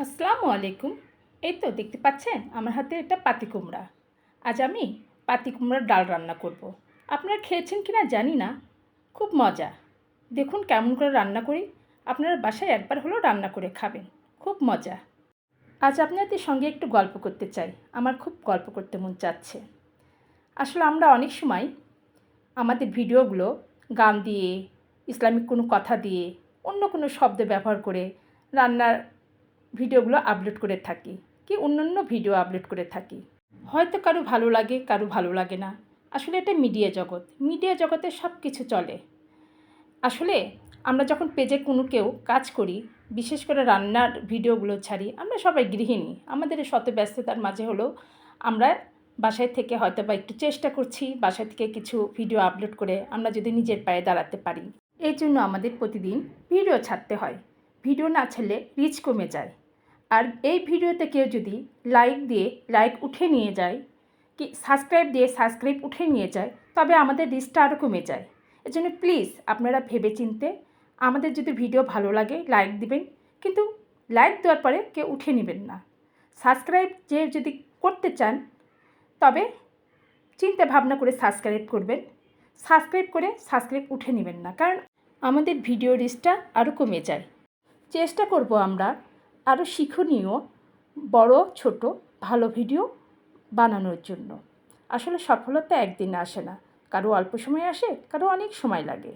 আসসালামু আলাইকুম। এই তো দেখতে পাচ্ছেন আমার হাতে এটা পাতি কুমড়া। আজ আমি পাতি কুমড়ার ডাল রান্না করব। আপনারা খেয়েছেন কি না জানি না, খুব মজা। দেখুন কেমন করে রান্না করি, আপনারা বাসায় একবার হলেও রান্না করে খাবেন, খুব মজা। আজ আপনাদের সঙ্গে একটু গল্প করতে চাই, আমার খুব গল্প করতে মন চাচ্ছে। আসলে আমরা অনেক সময় আমাদের ভিডিওগুলো গান দিয়ে, ইসলামিক কোনো কথা দিয়ে, অন্য কোনো শব্দ ব্যবহার করে রান্নার ভিডিওগুলো আপলোড করে থাকি, কি অন্যান্য ভিডিও আপলোড করে থাকি। হয়তো কারো ভালো লাগে, কারো ভালো লাগে না। আসলে এটা মিডিয়া জগৎ, মিডিয়া জগতে সব কিছু চলে। আসলে আমরা যখন পেজে কোনো কেউ কাজ করি, বিশেষ করে রান্নার ভিডিওগুলো ছাড়ি, আমরা সবাই গৃহিণী, আমাদের এই শত ব্যস্ততার মাঝে হলেও আমরা বাসায় থেকে হয়তো বা একটু চেষ্টা করছি বাসায় থেকে কিছু ভিডিও আপলোড করে আমরা যদি নিজের পায়ে দাঁড়াতে পারি। এই জন্য আমাদের প্রতিদিন ভিডিও ছাড়তে হয়। ভিডিও না ছাড়লে রিচ কমে যায়। আর এই ভিডিওতে কেউ যদি লাইক দিয়ে লাইক উঠে নিয়ে যায়, কি সাবস্ক্রাইব দিয়ে সাবস্ক্রাইব উঠে নিয়ে যায়, তবে আমাদের রিচটা আরও কমে যায়। এজন্য প্লিজ আপনারা ভেবেচিন্তে, আমাদের যদি ভিডিও ভালো লাগে লাইক দিবেন, কিন্তু লাইক দেওয়ার পরে কেউ উঠে নেবেন না। সাবস্ক্রাইব যে যদি করতে চান, তবে চিন্তা ভাবনা করে সাবস্ক্রাইব করবেন। সাবস্ক্রাইব করে সাবস্ক্রাইব উঠে নেবেন না, কারণ আমাদের ভিডিও রিচটা আরও কমে যায়। চেষ্টা করব আমরা আরও শিক্ষণীয়, বড় ছোট ভালো ভিডিও বানানোর জন্য। আসলে সফলতা একদিনে আসে না, কারো অল্প সময় আসে, কারো অনেক সময় লাগে।